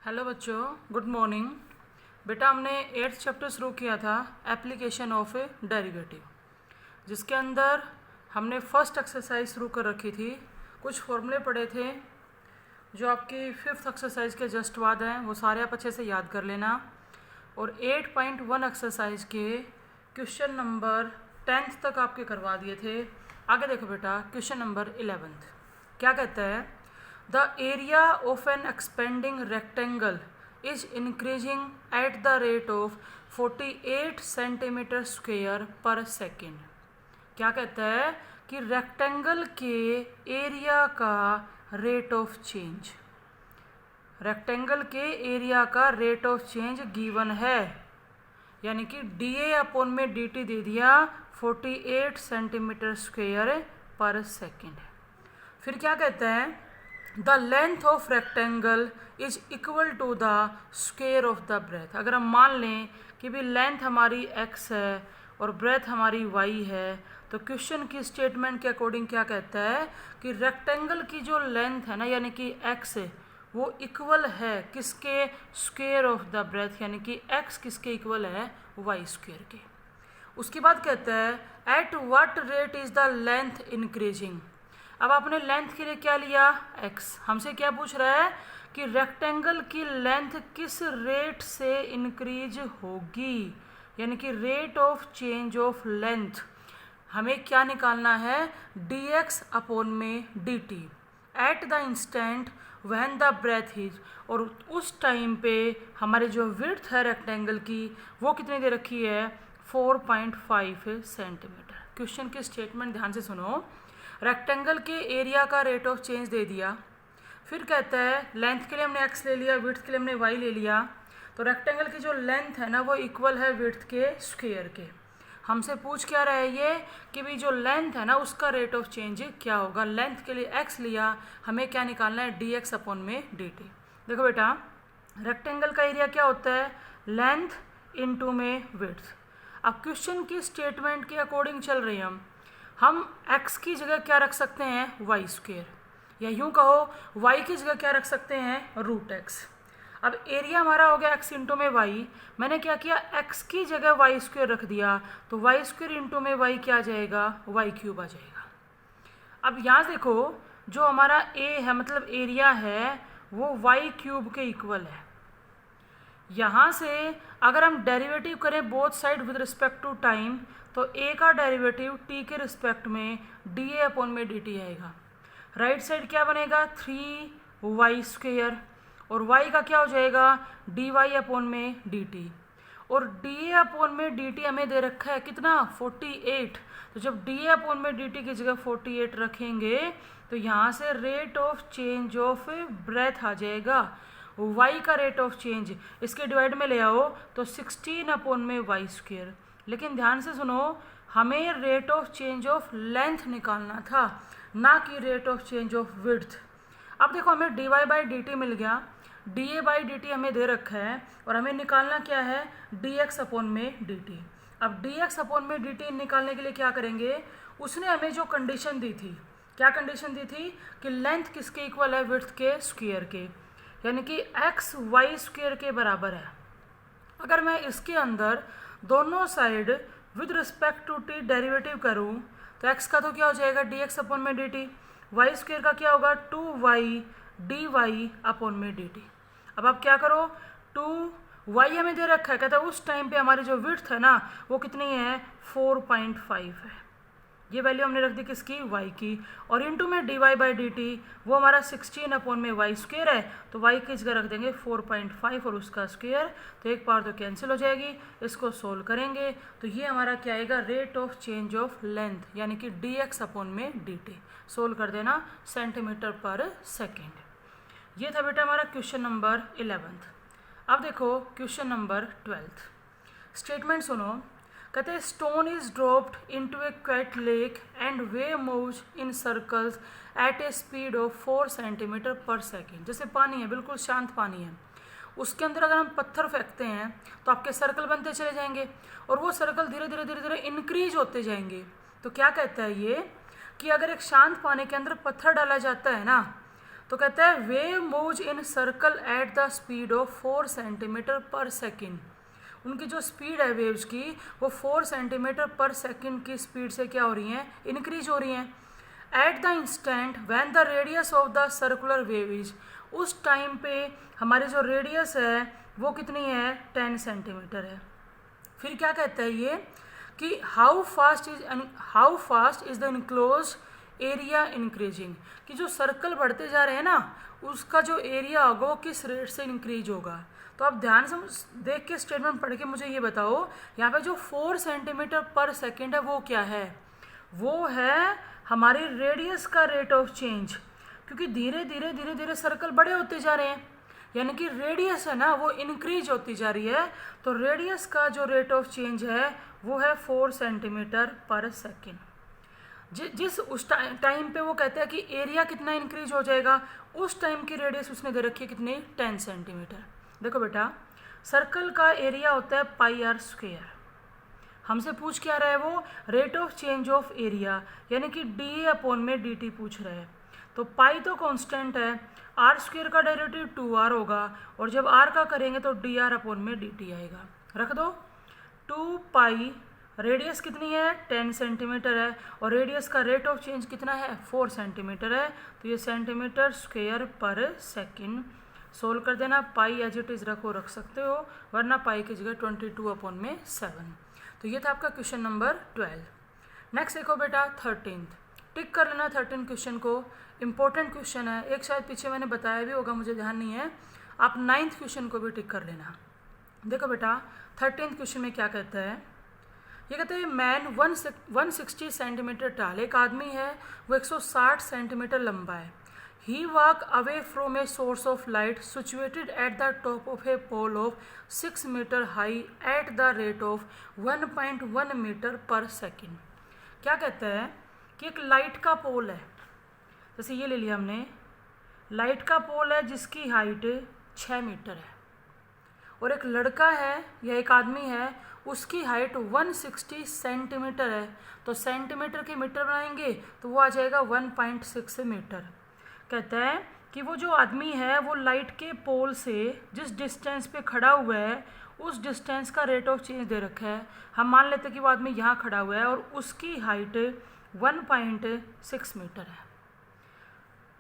Hello बच्चों, good morning. बेटा हमने 8th चैप्टर शुरू किया था एप्लीकेशन ऑफ ए डेरिवेटिव, जिसके अंदर हमने फर्स्ट एक्सरसाइज शुरू कर रखी थी। कुछ फॉर्मूले पढ़े थे जो आपकी 5th एक्सरसाइज के जस्ट बाद हैं, वो सारे आप अच्छे से याद कर लेना। और 8.1 एक्सरसाइज के क्वेश्चन नंबर 10th तक आपके करवा दिए थे। आगे देखो बेटा, क्वेश्चन नंबर 11th क्या कहता है? The area of an expanding rectangle is increasing at the rate of 48 centimeter square per second। क्या कहता है कि रेक्टेंगल के एरिया का रेट ऑफ चेंज, रेक्टेंगल के एरिया का रेट ऑफ चेंज गिवन है, यानी कि DA अपॉन में DT दे दिया 48 सेंटीमीटर स्क्वेयर पर सेकेंड। फिर क्या कहता है? The length of rectangle is equal to the square of the breadth. अगर हम मान लें कि भी लेंथ हमारी x है और ब्रेथ हमारी y है, तो क्वेश्चन की स्टेटमेंट के अकॉर्डिंग क्या कहता है कि रेक्टेंगल की जो लेंथ है ना, यानी कि x है, वो इक्वल है किसके? स्क्वेयर ऑफ द ब्रेथ, यानी कि x किसके इक्वल है? y स्क्वेयर के। उसके बाद कहता है at what rate is the length increasing. अब आपने लेंथ के लिए क्या लिया? x। हमसे क्या पूछ रहा है कि रेक्टेंगल की लेंथ किस रेट से इंक्रीज होगी, यानी कि rate of change of length. हमें क्या निकालना है? dx अपॉन में dt at the instant when the breadth is. और उस टाइम पे हमारे जो विड्थ है रेक्टेंगल की, वो कितनी दे रखी है? 4.5 सेंटीमीटर। क्वेश्चन की स्टेटमेंट ध्यान से सुनो। रेक्टेंगल के एरिया का रेट ऑफ चेंज दे दिया, फिर कहता है लेंथ के लिए हमने x ले लिया, विड्थ के लिए हमने y ले लिया, तो रेक्टेंगल की जो लेंथ है ना, वो इक्वल है विड्थ के स्क्वायर के। हमसे पूछ क्या रहा है ये कि भी जो लेंथ है ना, उसका रेट ऑफ चेंज क्या होगा। लेंथ के लिए x लिया, हमें क्या निकालना है? dx अपॉन में dt। देखो बेटा, रेक्टेंगल का एरिया क्या होता है? लेंथ इंटू में विड्थ। अब क्वेश्चन की स्टेटमेंट के अकॉर्डिंग चल रही हम x की जगह क्या रख सकते हैं? y स्क्वेयर, या यूं कहो y की जगह क्या रख सकते हैं? Root x। अब एरिया हमारा हो गया x इंटू में y, मैंने क्या किया? x की जगह y स्क्वेयर रख दिया, तो y स्क्वेयर इंटू में y क्या आ जाएगा? y क्यूब आ जाएगा। अब यहाँ देखो, जो हमारा a है मतलब एरिया है, वो y क्यूब के इक्वल है। यहाँ से अगर हम डेरिवेटिव करें both side with respect to time, तो a का डेरिवेटिव t के रिस्पेक्ट में dA अपॉन में dt आएगा। राइट साइड क्या बनेगा? 3y स्क्वेयर, और y का क्या हो जाएगा? dy अपॉन में dt। और dA अपॉन में dt हमें दे रखा है कितना? 48। तो जब dA अपॉन में dt की जगह 48 रखेंगे, तो यहाँ से rate of change of breadth आ जाएगा। y का रेट ऑफ चेंज इसके डिवाइड में ले आओ तो 16 अपॉन में y स्क्वेयर। लेकिन ध्यान से सुनो, हमें rate of change of length निकालना था, ना कि rate of change of width. अब देखो, हमें dy बाई dt मिल गया, dA बाई dt हमें दे रखा है, और हमें निकालना क्या है? dx अपॉन में dt। अब dx अपॉन में dt निकालने के लिए क्या करेंगे? उसने हमें जो कंडीशन दी थी, क्या कंडीशन दी थी? कि लेंथ किसके इक्वल है? विड्थ के स्क्वायर के, यानी कि x y स्क्वायर के बराबर है। अगर मैं इसके अंदर दोनों side with respect to t derivative करूं, तो x का तो क्या हो जाएगा? dx अपॉन में dt। y स्क्वायर का क्या होगा? 2y dy अपॉन में dt। अब आप क्या करो, 2y हमें दे रखा है, कहता है उस टाइम पे हमारी जो विड्थ है ना, वो कितनी है? 4.5 है। ये वैल्यू हमने रख दी किसकी? y की। और इंटू में dy बाई dt, वो हमारा 16 अपॉन में y स्क्वेयर है, तो y की जगह रख देंगे 4.5 और उसका स्क्वेयर, तो एक पावर तो कैंसिल हो जाएगी। इसको सोल्व करेंगे तो ये हमारा क्या आएगा? Rate of change of length, यानी कि dx अपॉन में dt। सोल्व कर देना सेंटीमीटर पर सेकेंड। ये था बेटा हमारा क्वेश्चन नंबर 11th। अब देखो क्वेश्चन नंबर 12th। स्टेटमेंट सुनो। कहते हैं stone is dropped into a quiet lake and wave moves in circles at a speed of 4 centimetre per second. जैसे पानी है, बिल्कुल शांत पानी है, उसके अंदर अगर हम पत्थर फेंकते हैं तो आपके सर्कल बनते चले जाएंगे, और वो सर्कल धीरे धीरे धीरे धीरे इंक्रीज होते जाएंगे। तो क्या कहता है ये कि अगर एक शांत पानी के अंदर पत्थर डाला जाता है ना, तो कहता है wave moves in circle at the speed of 4 centimetre per second. उनकी जो स्पीड है वेव्स की वो 4 सेंटीमीटर पर सेकेंड की स्पीड से क्या हो रही हैं, इंक्रीज हो रही हैं। Eight the instant when the radius of the circular wave is, उस टाइम पे हमारी जो रेडियस है वो कितनी है, 10 सेंटीमीटर है। फिर क्या कहता है ये कि how fast is the enclose area increasing, कि जो सर्कल बढ़ते जा रहे हैं ना उसका जो एरिया होगा वो किस रेट से इंक्रीज होगा। तो आप ध्यान से देख के स्टेटमेंट पढ़ के मुझे ये बताओ, यहाँ पे जो 4 सेंटीमीटर पर सेकेंड है वो क्या है, वो है हमारी रेडियस का रेट ऑफ चेंज, क्योंकि धीरे धीरे सर्कल बड़े होते जा रहे हैं, यानी कि रेडियस है ना वो इंक्रीज होती जा रही है। तो रेडियस का जो रेट ऑफ चेंज है वो है 4 सेंटीमीटर पर सेकेंड। जिस उस टाइम पे वो कहते हैं कि एरिया कितना इंक्रीज हो जाएगा, उस टाइम की रेडियस उसने दे रखी है कितनी, 10 सेंटीमीटर। देखो बेटा, सर्कल का एरिया होता है πr²। हमसे पूछ क्या रहा है वो, rate of change of area, यानी कि dA/dt पूछ रहा है। तो पाई तो कांस्टेंट है, r² का डेरिवेटिव 2r होगा, और जब r का करेंगे तो dr/dt आएगा। रख दो 2 पाई, रेडियस कितनी है 10 सेंटीमीटर है, और रेडियस का रेट ऑफ चेंज कितना है 4 सेंटीमीटर है, तो ये सेंटीमीटर स्क्वायर पर सेकेंड। सोल्व कर देना, पाई एज इट इज रख सकते हो, वरना पाई की जगह 22/7। तो ये था आपका क्वेश्चन नंबर 12। नेक्स्ट देखो बेटा 13th, टिक कर लेना 13 क्वेश्चन को, इंपॉर्टेंट क्वेश्चन है। एक शायद पीछे मैंने बताया भी होगा, मुझे ध्यान नहीं है, आप 9th क्वेश्चन को भी टिक कर लेना। देखो बेटा 13th क्वेश्चन में क्या कहता है, ये कहते हैं मैन 160 सेंटीमीटर टाल, एक आदमी है वो 160 सेंटीमीटर लंबा है। He walk away from a source of light situated at the top of a pole of 6 metre high at the rate of 1.1 metre per second. क्या कहता है कि एक लाइट का पोल है, जैसे ये ले लिया हमने, लाइट का पोल है जिसकी हाइट 6 मीटर है, और एक लड़का है या एक आदमी है उसकी हाइट 160 सेंटीमीटर है। तो सेंटीमीटर के मीटर बनाएंगे तो वो आ जाएगा 1.6 मीटर। कहता है कि वो जो आदमी है वो लाइट के पोल से जिस डिस्टेंस पे खड़ा हुआ है उस डिस्टेंस का रेट ऑफ चेंज दे रखा है। हम मान लेते हैं कि वो आदमी यहाँ खड़ा हुआ है और उसकी हाइट 1.6 मीटर है।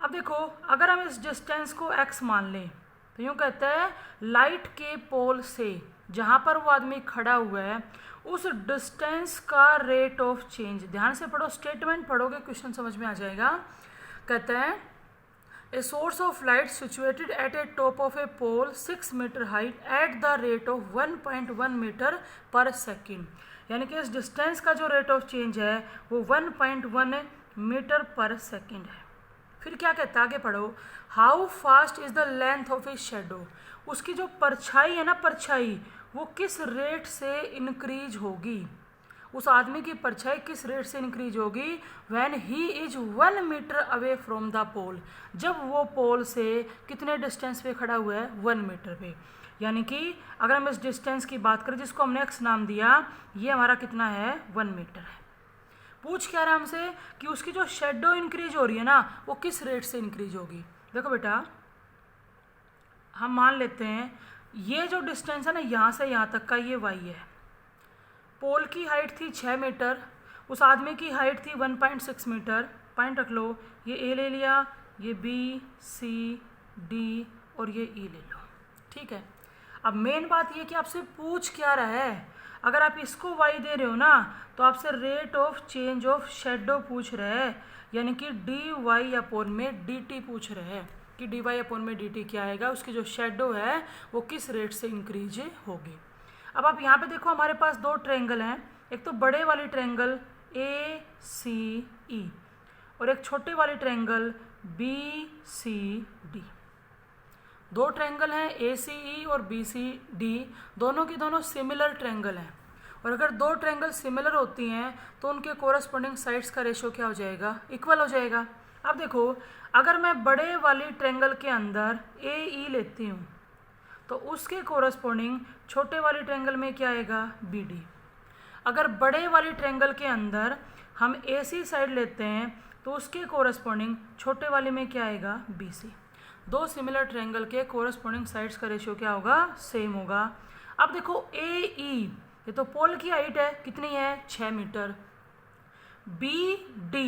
अब देखो, अगर हम इस डिस्टेंस को x मान लें तो यूँ कहता है लाइट के पोल से जहाँ पर वो आदमी खड़ा हुआ है उस डिस्टेंस का रेट ऑफ चेंज, ध्यान से पढ़ो, स्टेटमेंट पढ़ोगे क्वेश्चन समझ में आ जाएगा। कहता है a source of light situated at a top of a pole 6 metre height at the rate of 1.1 metre per second, यानी कि इस डिस्टेंस का जो रेट ऑफ चेंज है वो 1.1 मीटर पर सेकेंड है। फिर क्या कहता है, आगे पढ़ो, how fast is the length of a shadow, उसकी जो परछाई है ना, परछाई वो किस रेट से इंक्रीज होगी, उस आदमी की परछाई किस रेट से इंक्रीज होगी, when he is 1 metre away from the pole, जब वो पोल से कितने डिस्टेंस पे खड़ा हुआ है 1 मीटर पे। यानी कि अगर हम इस डिस्टेंस की बात करें जिसको हमने x नाम दिया, ये हमारा कितना है 1 मीटर है। पूछ क्या रहा है हमसे कि उसकी जो शेडो इंक्रीज हो रही है ना वो किस रेट से इंक्रीज होगी। देखो बेटा, हम मान लेते हैं ये जो डिस्टेंस है ना यहाँ से यहाँ तक का, ये y है, पोल की हाइट थी 6 मीटर, उस आदमी की हाइट थी 1.6 मीटर, पॉइंट रख लो, ये A ले लिया, ये B, C, D और ये E ले लो, ठीक है। अब मेन बात ये कि आपसे पूछ क्या रहा है, अगर आप इसको y दे रहे हो ना तो आपसे rate of change of shadow पूछ रहे हैं, यानी कि dy/dt पूछ रहे हैं कि dy/dt क्या आएगा, उसकी जो शेडो है वो किस रेट से इंक्रीज होगी। अब आप यहाँ पे देखो, हमारे पास दो ट्रायंगल हैं, एक तो बड़े वाली ट्रायंगल ACE और एक छोटे वाली ट्रायंगल BCD। दो ट्रायंगल हैं ACE और BCD, दोनों की दोनों सिमिलर ट्रायंगल हैं, और अगर दो ट्रायंगल सिमिलर होती हैं तो उनके कोरस्पॉन्डिंग साइड्स का रेशियो क्या हो जाएगा, इक्वल हो जाएगा। अब देखो, अगर मैं बड़े वाली ट्रायंगल के अंदर AE लेती हूँ तो उसके कोरस्पॉन्डिंग छोटे वाली ट्रायंगल में क्या आएगा BD। अगर बड़े वाली ट्रायंगल के अंदर हम AC साइड लेते हैं तो उसके कोरस्पॉन्डिंग छोटे वाले में क्या आएगा, BC। दो सिमिलर ट्रायंगल के कोरस्पॉन्डिंग साइड्स का रेशियो क्या होगा, सेम होगा। अब देखो AE, ये तो पोल की हाइट है, कितनी है, 6 मीटर। BD,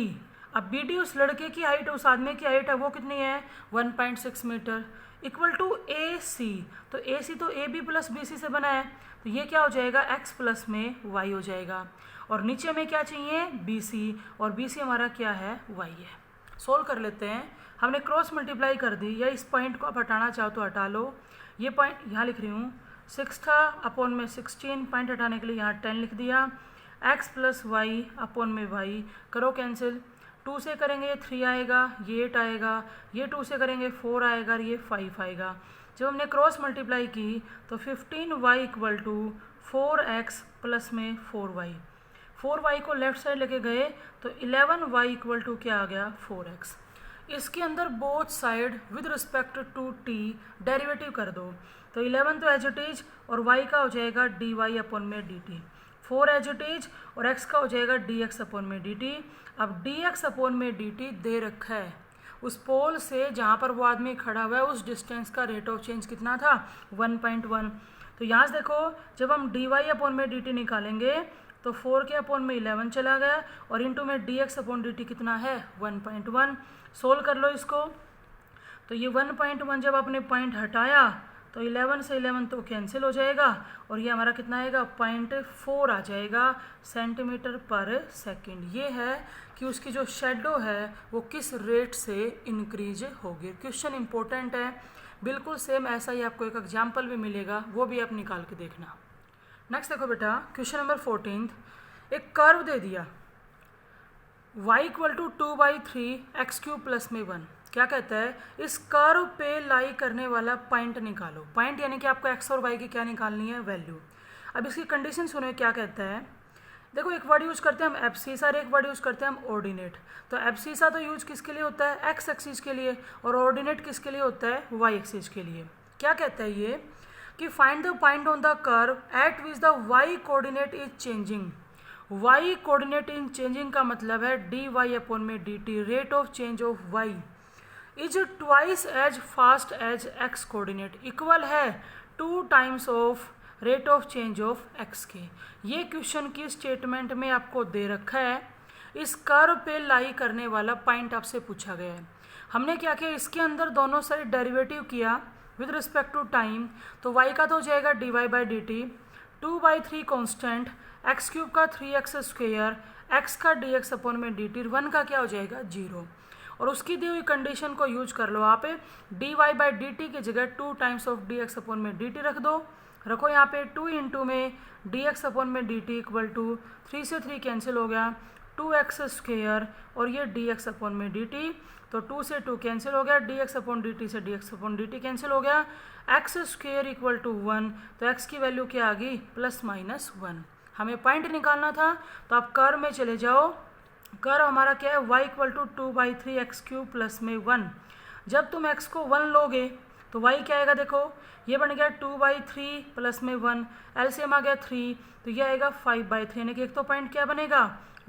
अब BD उस लड़के की हाइट है, उस आदमी की हाइट है, वो कितनी है, 1.6 मीटर। इक्वल टू AC, तो AC तो AB प्लस BC से बना है, तो ये क्या हो जाएगा, x प्लस में y हो जाएगा। और नीचे में क्या चाहिए, BC, और BC हमारा क्या है, y है। सोल्व कर लेते हैं। हमने क्रॉस मल्टीप्लाई कर दी, या इस पॉइंट को आप हटाना चाहो तो हटा लो। ये पॉइंट यहाँ लिख रही हूँ, 6 था अपॉन में 16, पॉइंट हटाने के लिए यहाँ 10 लिख दिया। x प्लस वाई अपॉन में y, करो कैंसिल। 2 से करेंगे 3 आएगा, ये 8 आएगा, ये 2 से करेंगे 4 आएगा, ये 5 आएगा। जब हमने क्रॉस मल्टीप्लाई की तो 15y equal to 4x plus में 4y, 4y को लेफ्ट साइड लेके गए तो 11y इक्वल टू क्या आ गया, 4x। इसके अंदर both side with respect to t derivative कर दो, तो 11 तो एज इट इज, और y का हो जाएगा dy अपॉन में dt, 4 एज इट इज, और x का हो जाएगा dx अपॉन में dt। अब dx अपॉन में dt दे रखा है, उस पोल से जहाँ पर वो आदमी खड़ा हुआ है उस डिस्टेंस का रेट ऑफ चेंज कितना था, 1.1। तो यहाँ से देखो, जब हम dy अपॉन में dt निकालेंगे तो 4 के अपॉन में 11 चला गया, और इंटू में dx अपॉन dt कितना है, 1.1। सोल्व कर लो इसको, तो ये 1.1 जब आपने पॉइंट हटाया तो 11 से 11 तो कैंसिल हो जाएगा, और ये हमारा कितना आएगा, 0.4 आ जाएगा सेंटीमीटर पर सेकंड। ये है कि उसकी जो शेडो है वो किस रेट से इंक्रीज होगी। क्वेश्चन इंपॉर्टेंट है, बिल्कुल सेम ऐसा ही आपको एक एग्जाम्पल भी मिलेगा, वो भी आप निकाल के देखना। नेक्स्ट देखो बेटा, क्वेश्चन नंबर 14, एक कर्व दे दिया y equal to 2/3 x cube plus में 1। क्या कहता है, इस कर्व पे लाई करने वाला पॉइंट निकालो। पॉइंट यानी कि आपको x और y की क्या निकालनी है, वैल्यू। अब इसकी कंडीशन सुनो क्या कहता है। देखो, एक वर्ड यूज करते हैं हम एब्सिसा, और एक वर्ड यूज करते हैं हम ऑर्डिनेट। तो एब्सिसा तो यूज किसके लिए होता है, x एक्सिस के लिए, और ऑर्डिनेट किसके लिए होता है, y एक्सिस के लिए। क्या कहता है ये कि find the point on the curve at which the y coordinate is changing. y coordinate in changing का मतलब है dy अपॉन में dt, rate of change of y is twice as fast as x coordinate, equal है 2 times of rate of change of x के। ये question की statement में आपको दे रखा है। इस कर्व पे लाई करने वाला पॉइंट आपसे पूछा गया है। हमने क्या किया, इसके अंदर दोनों साइड डेरिवेटिव किया विद रिस्पेक्ट टू टाइम, तो y का तो हो जाएगा dy by dt, 2/3 constant, x cube का 3x स्क्वेयर, x का dx अपॉन में dt, 1 का क्या हो जाएगा, 0। और उसकी दी हुई कंडीशन को यूज कर लो आप, dy बाई dt की जगह 2 टाइम्स ऑफ dx अपॉन में dt रख दो। रखो यहाँ पे 2 इंटू में dx अपॉन में dt इक्वल टू 3 से 3 कैंसिल हो गया, 2x स्क्वेयर, और ये dx अपॉन में dt, तो 2 से 2 कैंसिल हो गया, dx अपॉन dt से dx अपॉन dt कैंसिल हो गया, x स्क्वेयर इक्वल टू 1, तो x की वैल्यू क्या आ गई, +-1। हमें पॉइंट निकालना था, तो आप कर्व में चले जाओ। कर्व हमारा क्या है, y equal to 2/3 x cube plus में 1। जब तुम x को 1 लोगे तो y क्या आएगा, देखो ये बन गया 2/3 प्लस में 1, एलसीएम आ गया 3, तो ये आएगा 5/3, यानी कि एक तो पॉइंट क्या बनेगा,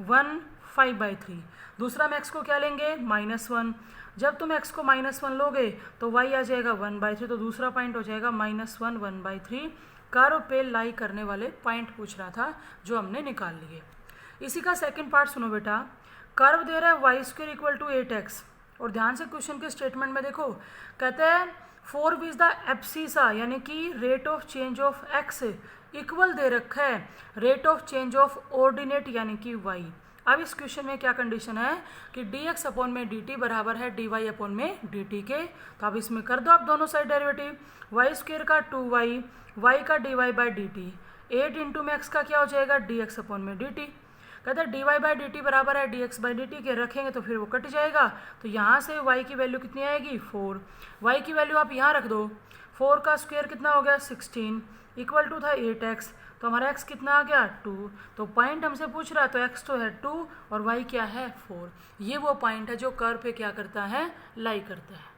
1 5/3। दूसरा हम x को क्या लेंगे, -1। जब तुम x को -1 लोगे तो y आ जाएगा 1/3, तो दूसरा पॉइंट हो जाएगा -1 1/3। कर्व पे लाई करने वाले पॉइंट पूछ रहा था जो हमने निकाल लिए। इसी का सेकंड पार्ट सुनो बेटा। कर्व दे रहा है Y square equal to 8x, और ध्यान से क्वेश्चन के स्टेटमेंट में देखो, कहते हैं फॉर विच द एब्सिसा, यानी कि rate of change of x equal दे रखा है rate of change of ordinate यानी कि y। अब इस क्वेश्चन में क्या कंडीशन है कि dx अपॉन में dt बराबर है dy अपॉन में dt के, तो अब इसमें कर दो आप दोनों साइड डेरिवेटिव, वाई स्क्वेयर का 2y, y का dy बाई dt, 8 इंटू में x का क्या हो जाएगा, dx अपॉन में dt। कहते हैं dy बाई dt बराबर है dx बाई dt के, रखेंगे तो फिर वो कट जाएगा, तो यहाँ से y की वैल्यू कितनी आएगी, 4। y की वैल्यू आप यहाँ रख दो, 4 का स्क्वायर कितना हो गया, 16, इक्वल टू था 8x, तो हमारा x कितना आ गया, 2। तो पॉइंट हमसे पूछ रहा है, तो x तो है 2 और y क्या है, 4। ये वो पॉइंट है जो कर्व पे क्या करता है, लाई करता है।